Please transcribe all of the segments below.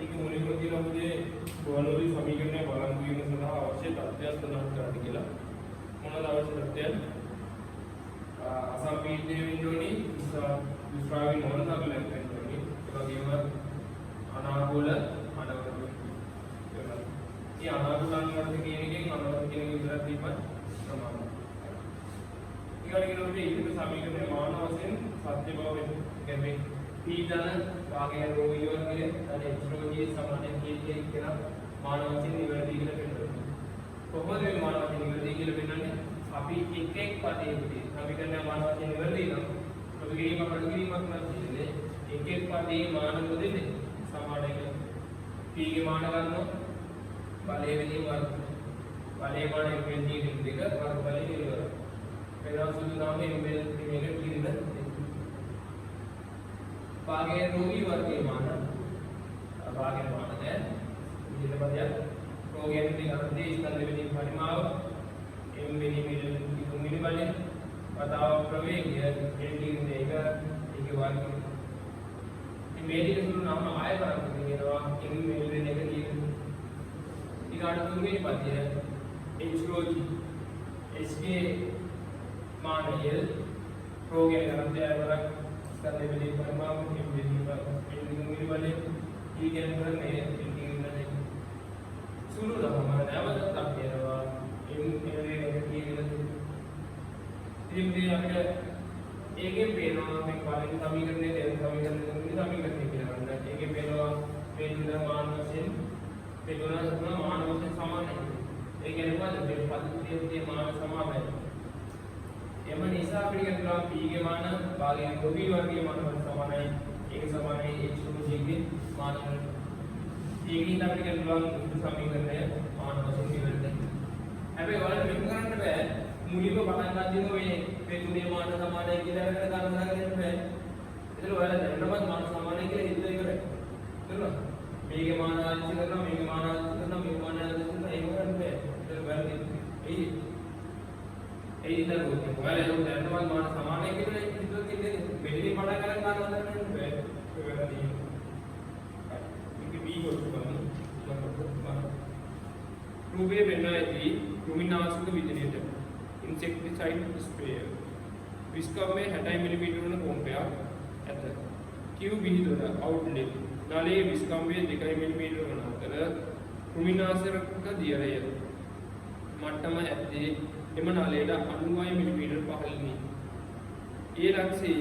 ඒක මුලින්ම තියෙනවා මුදේ ගුවන්විදුලි සමීකරණය බලංගු වීම සඳහා අවශ්‍ය තත්ත්වයක් සඳහන් කරන්න කියලා. මොනවාද අවශ්‍ය තත්ත්වයන්? අසම්පීඩනය වෙන්න ඕනි, විස්රාවි නොවන නගලයක් වෙන්න ඕනි. ඒ වගේම අනාකූල අනවරත වෙනවා. මේ අනාකූල අනවරත කියන එකෙන් අනවරත කියන එක විතරක් දීපත් ප්‍රමාණයි. ඊළඟට ඊට සමීකරණය මාන වශයෙන් සත්‍ය බව වෙන්න. කියන්නේ පීඩන වාගේ රෝගී වර්ගයේ අර එක්ස්ට්‍රෝජී සමානයෙන් කියලා මාන වශයෙන් නිවැරදි කියලා පෙන්නනවා. කොහොමද මේ මාන වශයෙන් නිවැරදි කියලා පෙන්නන්නේ? අපි එක් එක් පදයකදී සමීකරණය මාන වශයෙන් නිවැරදි නම් ප්‍රතිගිරීමක් අඩුවීමක් නැතිනේ එක් එක් පදයේ මාන මොදෙන්නේ සමානයි කියලා. p ගේ මාන ගන්නවා බලය වෙලින් වර්ග. බලයේ මාන එක්වෙන්දී දෙක වර්ග බලය ඉවරයි. වෙනස් සුදු නාමයෙන් මේක කිරිද भागे रोगी वर्गीय मान भागे मान है जिले बदिया रोगी के अर्धे स्तर लेवलिंग परिमाप एम मिलीमीटर की मिली वाले बताओ प्रवेग एंटी देगा एक बार की मेरी के शुरू नाम आए बार के रवा एम मिलीमीटर ने की इगाड़ तुम भी पाती है एचरोजी इसके मान ये रोगी के अर्धे आए बार करने के लिए परिमाप के मिली वाले ई के अंदर में इंटीग्रल में शुरू रहा हमारा नया मतलब तब के रहा इन मेरे नेगेटिव इनमें अगर एक ही पेनो में क्वालिटी समीकरण के लिए करना एक ही पेनो पेनो मान वचन पेनो ना मान वचन समान है एक अनुपात है पद्धति मान समान है एम निशा अपनी क्या p के मान भागे रोगी वर्गीय मान समान है एक समान है एक शुरू जी के मान एक ही अपनी क्या समीकरण है मान वचन निवृत्त अबे वाला विकर्ण पे मूल्य को पता करना चाहिए वे पे तुझे मान समान है कि लगा कर करना पे इधर वाला धन्यवाद मान समान है कि इधर करे चलो p के मान आज से करना m के मान आज से करना m के मान आज से करना एक बार पे इधर वाला ये इधर होते हैं वाले लोग धन्यवाद मान समान है कि नहीं इधर कितने बिजली पड़ा कर काम होता है पे वगैरह नहीं क्योंकि b को चुका नहीं रूपे बनना है कि कृमिनाशक विजनेट इंसेक्टिसाइड स्प्रेयर विस्कम में 60 मिलीमीटर ने पंपया ऐसा क्यों विहित होता आउटलेट नाले विस्कम में 2 मिलीमीटर बनाकर कृमिनाशक का दिया है मट्टम ऐसे එම නාලයට 90 මිලිමීටර් පහළින් ඒ ලක්ෂයේ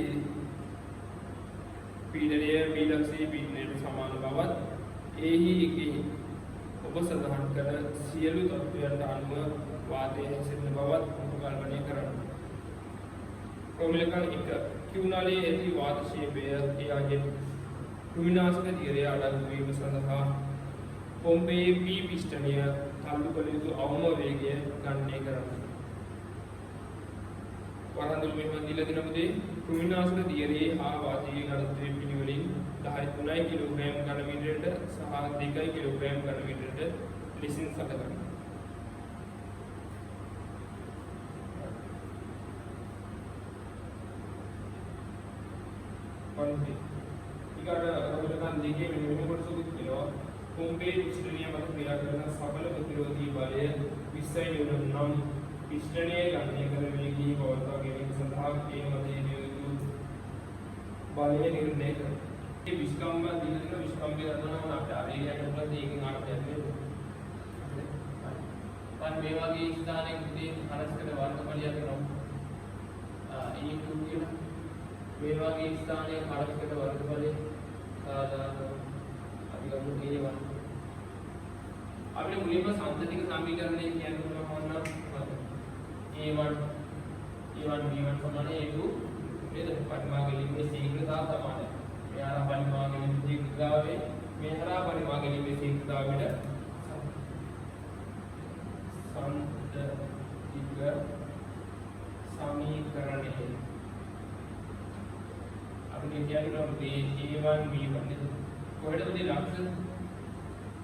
පීඩනය B ලක්ෂයේ පීඩනයට සමාන බවත් එහි එකෙහි ඔබ සඳහන් කර සියලු තත්ත්වයන්ට අනුව වාතය හැසිරෙන බවත් උපකල්පනය කරන්න. ප්‍රෝමිලකන් 1 Q නාලයේ ඇති වාත ශේපය එයාගේ කෘමිනාශක දියරය අඩංගු වීම සඳහා පොම්පයේ P පිස්ටනය තල්ලු කළ යුතු අවම වේගය ගණනය කරන්න. වරන්දුල් මෙහෙම දීලා දෙන මුදේ කෘමිනාශක දියරේ හා වාතයේ ඝනත්වයේ පිළිවෙලින් 10.3 කිලෝග්‍රෑම් ඝන මීටරයට සහ 2 කිලෝග්‍රෑම් ඝන මීටරයට ලෙසින් සැලකන්න. පන්ති ඊගාට රබලකන් දෙකේ මෙන්න කොටසකුත් කියනවා පොම්පේ පිස්ටනිය මත ක්‍රියා කරන සබල ප්‍රතිරෝධී බලය 20 නිවුටන් නම් पिस्टने गणने करने की व्यवस्था के संधान के मध्य बाले निर्णय कर ये विस्कम का धीरे धीरे विस्कम के अंदर ना ना चाहे या मतलब एक नाट करते पर मेवा की स्थान एक दिन हरस के दवार को बढ़िया करो ये टूट गया मेवा की स्थान एक हरस के दवार को बढ़िया सादा अभी हम लोग ये बात आपने मूल्य में सांख्यिक समीकरण ने क्या होना A1 B1 समान है A2 ये तो परिमागली में शीघ्रता समान है मेरा परिमागली में शीघ्रता है मेरा परिमागली में शीघ्रता है संततिक समीकरण है अपने क्या करते हैं A1 B1 कोई तो मुझे लक्ष्य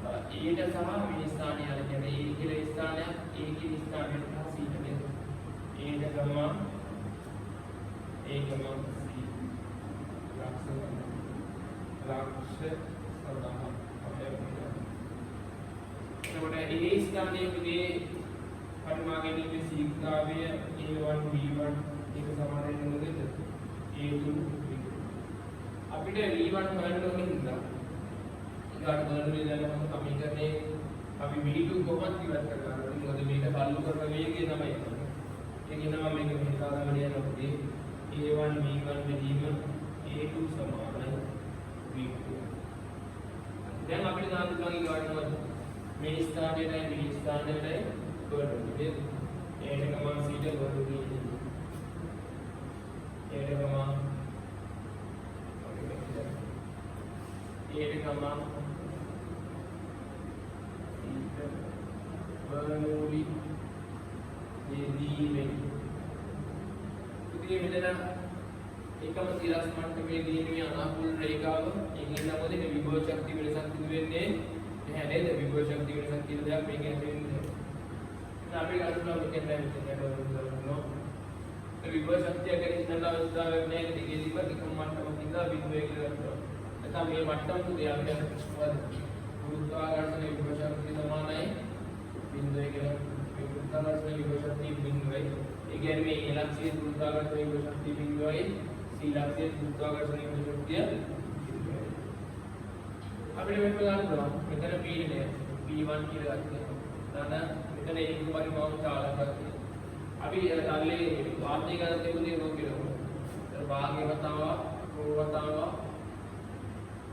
A का समान B स्थान है यानी A के स्थान है A के स्थान है C के A जमा C लक्ष्य सदा එතකොට A ස්ථානයේ පුතේ පරිමාණයෙන් ඉන්නේ සීග්‍රාවය A1 B1 ඒක සමාන වෙන්නේ මොකද? A2 B2. අපිට V1 හොයන්න ඕනේ හින්දා ඊගාට බලන්න දැන් මොකද සමීකරණේ අපි V2 කොහොමද ඉවත් කරගන්නේ? මොකද මේක සල්ලු කරන වේගය තමයි. ඒක නිසා මේක හිතාගන්න යනවා පුතේ A1 B1 බෙදීම A2 සමානයි V2. දැන් අපිට දාන්න පුළුවන් ඊගාට මොකද? මේ ස්ථානයේයි මේ ස්ථානයේයි ගොඩනගන්නේ. ඒකට ගමන් සීට ගොඩනගන්නේ. ඒකට ගමන් Bernoulli jadi පුතේ මෙතන එකම සිරස් මට්ටමේ දිනේ අනාකූල රේඛාව ඒකින් නමුත් මේ විභව ශක්තිය වෙනසක් සිදු වෙන්නේ නැහැ නේද? විභව ශක්තිය වෙනසක් කියලා දෙයක් මේක ඇතුලේ නැහැ. දැන් අපි ගන්නවා මෙතන කරනවා. ඒ විභව ශක්තිය ගැන හිතන අවස්ථාවක් නැහැ දෙකේදීම එකම මට්ටමක ඉඳලා බිඳුවේ කියලා ගන්නවා. නැත්නම් මේ මට්ටම පුතේ අපිට ගුරුත්වාකර්ෂණ විභව ශක්තිය සමානයි බිඳුවේ කියලා. මේ ගුරුත්වාකර්ෂණ විභව ශක්තිය බිඳුවයි. ඒ කියන්නේ මේ ඉලක්කයේ ගුරුත්වාකර්ෂණ විභව ශක්තිය බිඳුවයි ඉලක්කයේ ගුරුත්වාකර්ෂණ විභව ශක්තිය බිඳුවයි. අපිට මේක ගන්න පුළුවන්. මෙතන පීඩනය P1 කියලා ගන්නවා. නැත්නම් මෙතන ඒක පරිමාණ චාලකයක්. අපි අල්ලේ වාද්‍ය ගන්න තිබුණේ මොකද කියලා. ඒතර භාගයේ වතාව රෝවතාව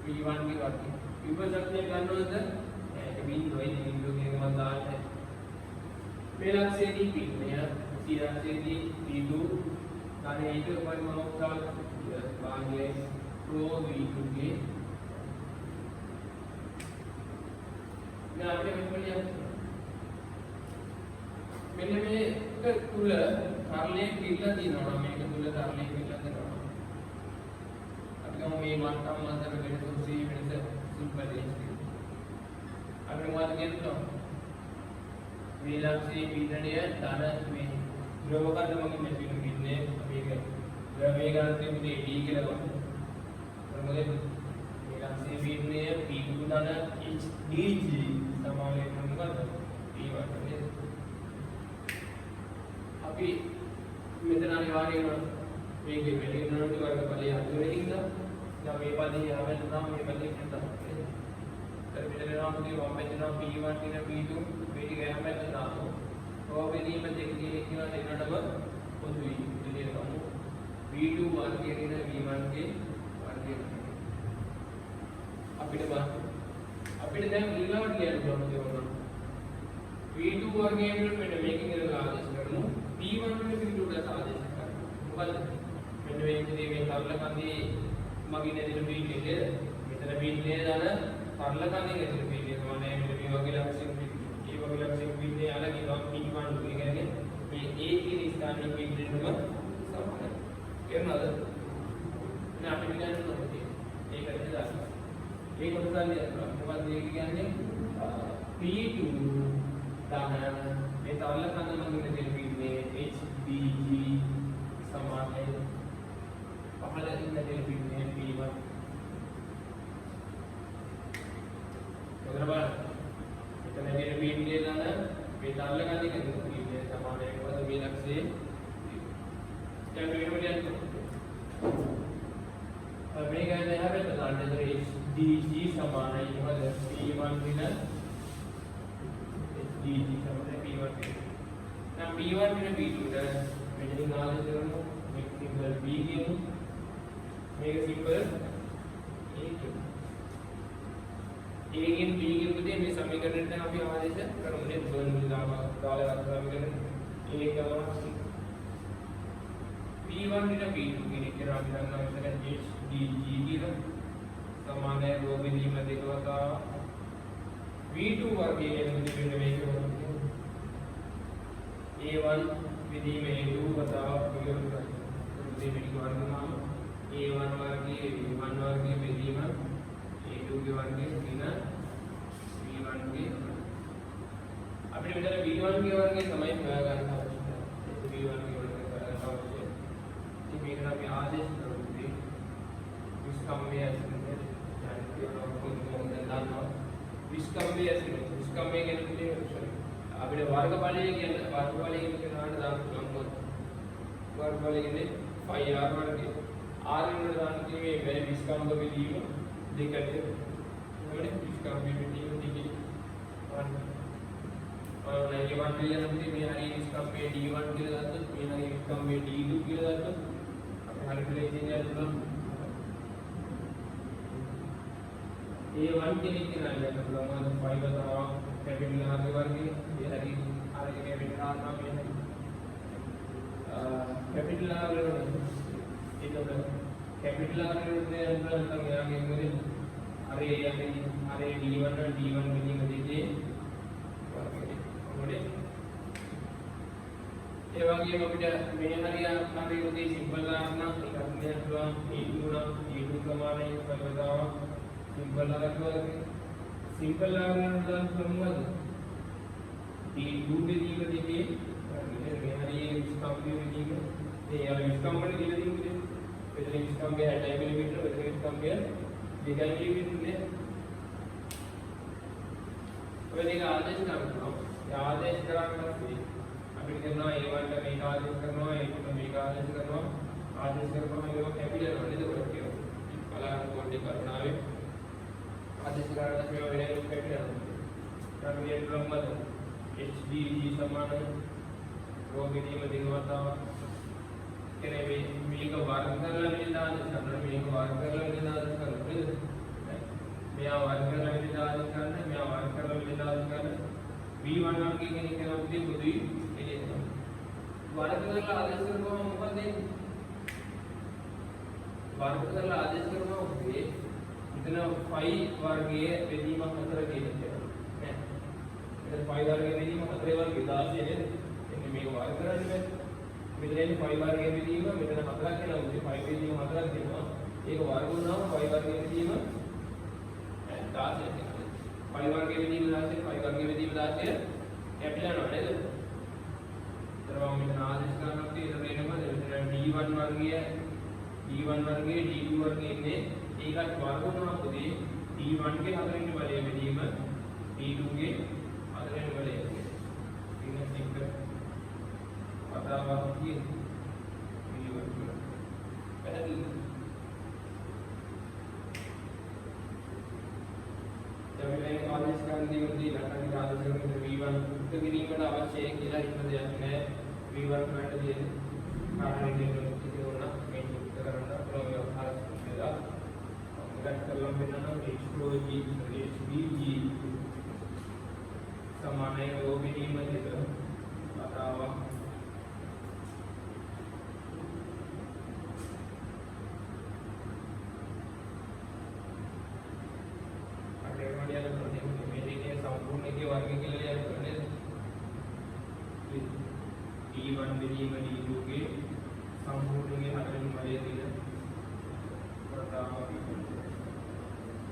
P1 की बात विभव शक्ति गणनोद है बिंदु के मदान है मेलक से दी पीने सीधा से दी बिंदु ताने एक परिमाण का भाग्य प्रो V2 के मैं आपके में मैंने में तुल कारले किल्ला दिनोना में तुल कारले किल्ला दिनोना अब මේ මට්ටම් අතර වෙනස උසී වෙනස සුපරේෂ්ටි අපි මොකද කියනවා මේ ලක්ෂයේ පීඩනය ධන මේ ද්‍රව කර්ම මගින් නැතිවෙන පීඩනය මේක ද්‍රවය ගන්න තිබුණේ D කියලා ගන්න. මොකද මේ ලක්ෂයේ පීඩනය P2 ධන HDG සමාන වෙන මොකද P1 නේද? අපි මෙතන අනිවාර්යයෙන්ම මේකේ වෙලිනොට වර්ගඵලය අතුරේ ඉඳලා या මේ පදේ යවෙන්න නම් මේ පදේ හිතා. तर මෙතන නම් පුතේ වම් පැත්තේ නම් P1 කියන P2 මේ ටික යම් පැත්තට දාමු. ඔය බෙදීම දෙකේ කියන දෙන්නටම පොදුයි. ඉතින් ගමු. V2 වර්ගය කියන V1 ගේ වර්ගය. අපිට දැන් ඊළඟට කියන්න පුළුවන් දෙවන. V2 වර්ගයෙන් මෙන්න මේකෙන් ඉඳලා ආදේශ කරමු. P1 වෙන P2ට ආදේශ කරමු. මොකද මෙන්න මේ විදිහේ මේ සරල කන්දේ මගින් ඇදෙන පීඩනය මෙතන පීඩනය දාන සරල කන්දේ ඇදෙන පීඩනය සමානයි මෙන්න මේ වගේ ලක්ෂණ මේ වගේ ලක්ෂණ පීඩනය අලගින් P1 කියන්නේ මේ A කියන ස්ථානයේ පීඩනයම සමානයි. එන්නද? දැන් අපි කියන්නේ මොකද? ඒකට දාන්න. ඒක කොටසක් ලියන්න. මොකක්ද ඒක කියන්නේ? P2 දාන මේ සරල කන්ද මගින් ඇදෙන පීඩනය HDG සමානයි පහළ ඉන්න දෙන පිටේ P1 ඔතන බලන්න මෙතන දෙන පිටේ දාන මේ තරල ගන්නේ කෙනෙක් පිටේ සමානයි මොකද මේ ලක්ෂයේ දැන් මේක මෙලියන්න මේ ගන්නේ හැබැයි දාන්න HDG සමානයි මොකද P1 වෙන HDG සමානයි P1 දැන් P1 වෙන P2 ට මෙතනින් ආදේශ කරමු මේක සිම්බල් B කියමු මේක සිම්බල් A කියමු A ගෙන් B ගෙන් පුතේ මේ සමීකරණයට අපි ආදේශ කරමු නේද බර්නෝලි දාලා සමීකරණ ඒකම P1 වෙන P2 කියන එක අපි දන්නවා මෙතන HDG කියලා සමානයි රෝ බෙදීම දෙක වතාව V2 වර්ගයේ වෙන මේක A1 බෙදීම A2 වතාව පිළිවෙල කරනවා. මේ පිටි වර්ගනාම A1 වර්ගයේ B1 වර්ගයේ බෙදීම A2 ගේ වර්ගයේ වෙන B1 ගේ අපිට මෙතන B1 ගේ වර්ගය තමයි හොයාගන්න අවශ්‍යයි. B1 ගේ වර්ගය හොයාගන්න අවශ්‍යයි. ඉතින් මේකට අපි ආදේශ කරමු. විස්කම්මයේ ඇතුළේ යන්නේ කොහොමද දන්නවා. විස්කම්භය ඇති වෙනවා. විස්කම්භය කියන්නේ අපිට වර්ගඵලය කියන්නේ වර්ගඵලය කියනවාට දාන්න පුළුවන්. වර්ගඵලය කියන්නේ 5r වර්ගය. r වෙනුවට දාන්න තියෙන්නේ මේ විස්කම්භ බෙදීම දෙකට. මොකද විස්කම්භ බෙදීම දෙකේ ये वन के लिए हमने में हरी इसका पे d1 के लिए दाता में हरी इसका पे d2 के लिए दाता अपने हर के लिए चेंज है तो a1 के लिए कितना लिया तो मतलब 5 बताओ कैपिटल r के वर्ग ये हरी r के कैपिटल r नाम है कैपिटल r ये तो कैपिटल r ने अंदर तक यहाँ के मेरे अरे d1 और d1 में देखिए ඒ වගේම අපිට මේ හරිය උදේ සිම්පල් r නම් ඒක අපිට පුළුවන් e2 නම් e2 සමානයි පරිවර්තන සිම්පල් r වගේ සිම්පල් r නම් කොහොමද e2 බෙදීම දෙකේ මේ හරිය විස්කම්භය බෙදීම ඒ අර විස්කම්භය කියලා දෙන්නේ මෙතන විස්කම්භය 60 mm මෙතන විස්කම්භය 2 mm නේ ඔය දෙක ආදේශ කරනවා आदेश कराना अभी करना a1 का मेगा आदेश करना a2 का मेगा आदेश करना आदेश करना ये वो कैपिटल वाले तो करते हो अलग कोड करना है आदेश कराना में वेरे कैपिटल कारण ये ड्रमल hdg समान है रो विधि में दिनवता केने मेगा वर्ग करला मिलना है मेगा वर्ग करला मिलना है मेगा वर्ग करला मिलना है मेगा वर्ग करला मिलना है v1 वर्ग के लिए क्या होती है बुद्धि ये वर्ग करला आदेश करना मोबाइल दे वर्ग करला आदेश करना होते इतना 5 वर्ग ये विधि में खतरा के लिए है इधर 5 वर्ग के विधि में खतरे वर्ग विदास है इनमें में वर्ग करने में मिलने 5 वर्ग के विधि में मिलने खतरा के ना होते 5 विधि में खतरा के ना एक वर्ग ना 5 वर्ग के विधि में दास है 5 वर्ग के विधि में दास है 5 वर्ग के विधि में दास है कैपिटल वाले तो तरह में आदेश का करते इधर लेने में d1 वर्ग है d1 वर्ग है d2 वर्ग ने एक का वर्ग ना होते d1 के खतरे वाले विधि में d2 के खतरे वाले इन्हें ठीक पता वाक्य पहले जब मैंने आदेश करने होती लखन का आदेश करने v1 तो गिरी में आवश्यक है कि लाइन में जाने v1 पॉइंट दिए कारण के लिए किसी को ना मेन करना प्रोग्राम खास करेगा गट कर लो बिना ना hg समान है वो भी नहीं मतलब बताओ संपूर्ण के वर्ग के लिए d1 विधि में d2 के संपूर्ण के हर वाले दिए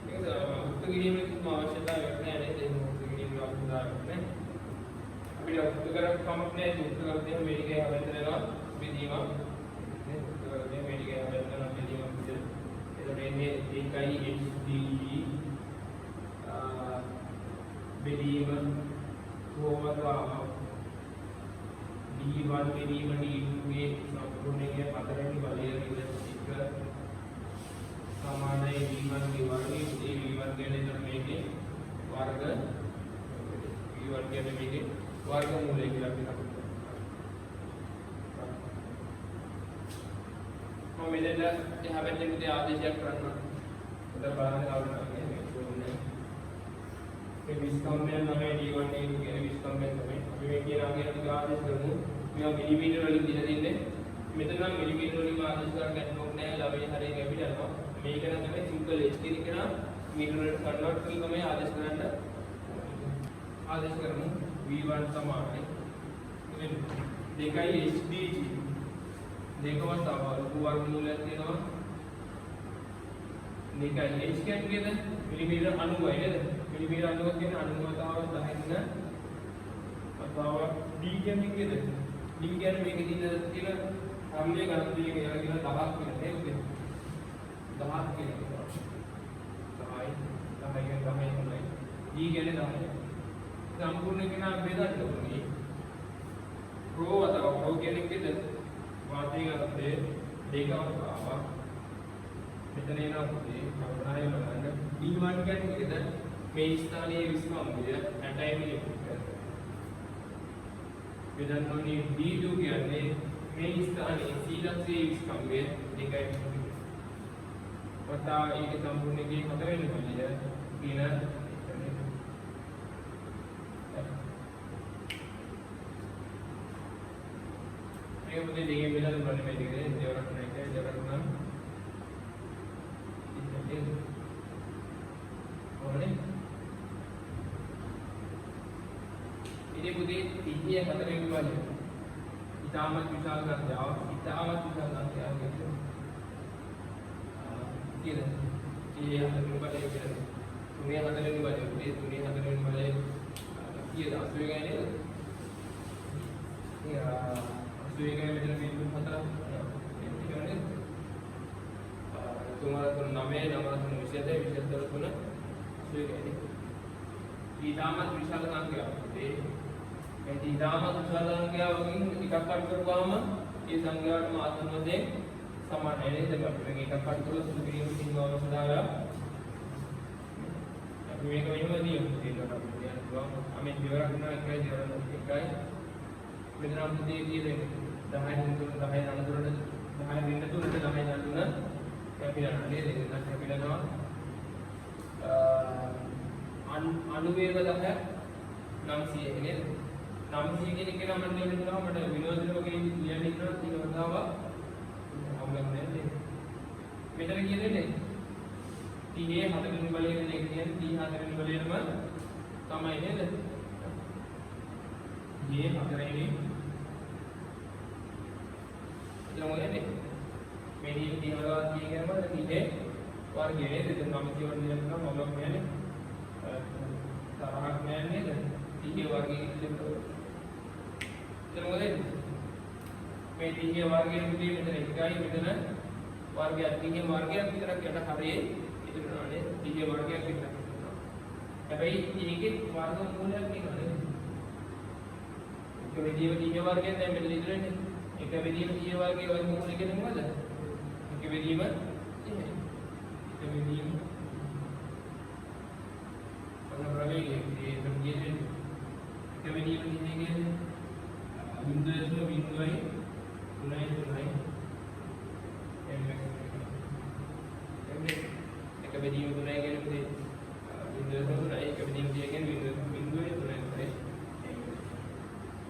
ठीक है उत्तगिरी में कितना आवश्यकता है नहीं देखो उत्तगिरी में आवश्यकता है अभी उत्तर हम अपने उत्तर करते हैं मेरी के हवेंद्रना विधि में उत्तर करते हैं मेरी के हवेंद्रना विधि में इधर मैंने इकाई hg विधि में वो मतलब d1 विधि में d2 के संपूर्ण के पदरण वाले विधि समान है v1 के वर्ग v1 के लिए में के वर्ग v1 के में के वर्गमूल के लिए हम इधर यहाँ पे देखते आदेश करना उधर बाहर निकालना है विस्कम्भय हमें d1 d2 के विस्कम्भय हमें अभी मैं क्या आगे तो आदेश करूँ मैं मिलीमीटर वाली दिशा देने मितना मिलीमीटर वाली आदेश करके लोग ने लावे हरे कैपिटल में मैं क्या ना हमें सिंपल h के लिए ना मीटर कन्वर्ट करके हमें आदेश करना आदेश करूँ v1 समान है देखा ये hd देखो बस अब वर्गमूल है ना देखा ये h क्या किया था मिलीमीटर अनुवाय है मिलीमीटर अनुवाद के अनुवाद दाहिने बताओ d के में के d के में के दिन के हमने गणना दी गया कि दबाव के है ओके दबाव के दबाई दबाई दबाई D කියන්නේ 10. සම්පූර්ණ කෙනා බෙදන්න ඕනේ. රෝ අතව රෝ කියන්නේ කිද වාතයේ අර්ථයේ දෙකක් ආවා. මෙතන එනවා පුතේ කවදායි බලන්න D1 කියන්නේ කිද මේ ස්ථානයේ විස්කම්භය 60 mm. බෙදන්න ඕනේ D2 කියන්නේ මේ ස්ථානයේ සීලක්ෂයේ විස්කම්භය 2 mm. වතා ඒක සම්පූර්ණයේ 4 වෙනි පොලිය කියන ये मुझे देंगे मिला तो बने में देंगे जरूरत नहीं है जरूरत ना और नहीं ini putih tinggi yang kata yang dua ni kita amat misalkan jauh kita amat misalkan jauh gitu kira ini yang kata yang dua ni kira dunia kata yang dua ni dunia kata yang dua ni kira asal yang ni ya asal yang ni macam itu kata yang ni तुम्हारा तो नाम है नाम तो विषय है विषय तो सुना सुई गए ඊටමත් විශාල සංඛ්‍යාවක් ඒ ඊටමත් විශාල සංඛ්‍යාවකින් එකක් කඩ කරපුවාම ඒ සංඛ්‍යාවට මාත්‍රම දෙක සමානයි නේද අපි මේක එකක් කඩ කළොත් සුදු කිරීම සිංහවම සදාලා අපි මේක මෙහෙම දියමු කියලා අපි කියනවා අපි විවරක් කරනවා එකයි විවරක් එකයි මෙතන අපි දෙන්නේ 10 3 10 අනතුරට 10 2 3 10 අනතුරට කැපිලා නේද එතන කැපිලානවා අනුවේග 10 900 නේද 900 කියන එක නම් මම කියනවා මට විනෝදනෝගේ ලියන්න ඉන්නවා තියෙන වතාව අවුලක් නැහැ මෙතන කියන්නේ T A 4 වෙනි බලයෙන් එක කියන්නේ T 4 වෙනි බලයෙන්ම තමයි නේද A 4 වෙනි එතන මොකද මේ T වල කියනම T A වර්ගය නේද 900 වල ලියනවා මොකක්ද කියන්නේ තරහක් නෑ නේද? ඊගේ වර්ගයේ ඉතිරි මොකද? මේ ඊගේ වර්ගයේ මුදී මෙතන එකයි මෙතන වර්ගයක් ඊගේ වර්ගයක් විතරක් යට හරියේ ඉතිරි වෙනවා නේද? ඊගේ වර්ගයක් විතරක්. හැබැයි ඊගේ වර්ග මූලයක් නෙවෙයි. ඒක විදිහේ ඊගේ වර්ගයෙන් දැන් මෙතන ඉතිරි වෙන්නේ. එක විදිහේ ඊගේ වර්ගයේ වර්ග මූලය කියන්නේ මොකද? එක විදිහම එහෙයි. එක විදිහම प्रवेग ये समझिए कभी लिखेंगे बिंदु इसमें बिंदु है सुनाई सुनाई कभी दी सुनाई के लिए बिंदु इसमें सुनाई कभी दी दिए के बिंदु है सुनाई सुनाई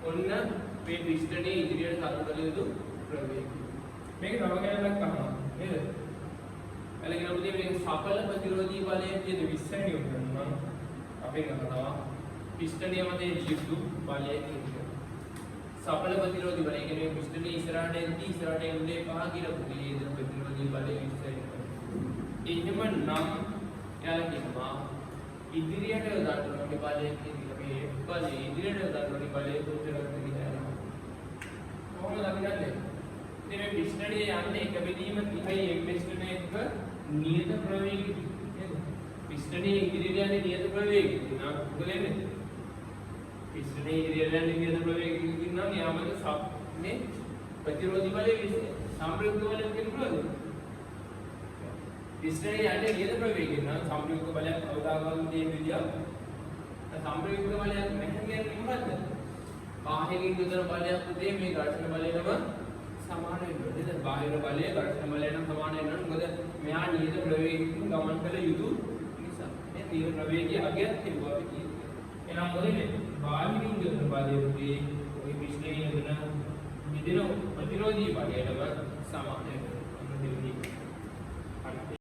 उन्ना पे पिस्टनी इधर सालों का ले तो प्रवेग मैं क्या नाम क्या लगता हूँ ये अलग अलग मुझे मेरे साफल प्रतिरोधी वाले ये विषय नहीं होते ना අපි කරනවා පිස්ටනිය මැද ලියුතු බලය කියන්නේ සඵල ප්‍රතිරෝධී බලය කියන්නේ පිස්ටනිය ඉස්සරහට එද්දී ඉස්සරහට එන්නේ පහ කියලා පුතේ ඉදර ප්‍රතිරෝධී බලය විශ්සයි එහෙම නම් එයාලා කියනවා ඉදිරියට යොදන්න ඕනේ බලය කියන්නේ මේ බලය ඉදිරියට යොදන්න ඕනේ බලය කොච්චරද කියලා කොහොමද අපි දන්නේ ඉතින් මේ පිස්ටනිය යන්නේ එක බෙදීම 30යි එක පිස්ටනිය එක නියත ප්‍රවේගී पिस्टनी इधर जाने नियत प्रवेग ना बोले ने पिस्टनी इधर जाने नियत प्रवेग कितना यहाँ पर सब ने प्रतिरोधी वाले साम्प्रयुक्त वाले कितना बोले पिस्टनी जाने नियत प्रवेग ना साम्प्रयुक्त वाले अवधारण दे दिया साम्प्रयुक्त वाले महंगे नहीं मत बाहर की उधर वाले आपको दे में घर्षण वाले ना समान है इधर बाहर वाले घर्षण वाले ना समान है ना मतलब मैं यहाँ नियत प्रवेग गमन पहले युद्ध तीर प्रवेगी आगे थे वो भी एना ಮೊದಲೇ ಬಾವಿನಿಂದ ಬಾಧೆಯುತ್ತೆ ಈ ಮಿಶ್ರಣೀಯ ದಿನ ವಿಧಿನ ಪ್ರತಿರೋಧಿ ಬಾಧೆಯಲ್ಲ ಸಮಾನ ಅನ್ನೋದು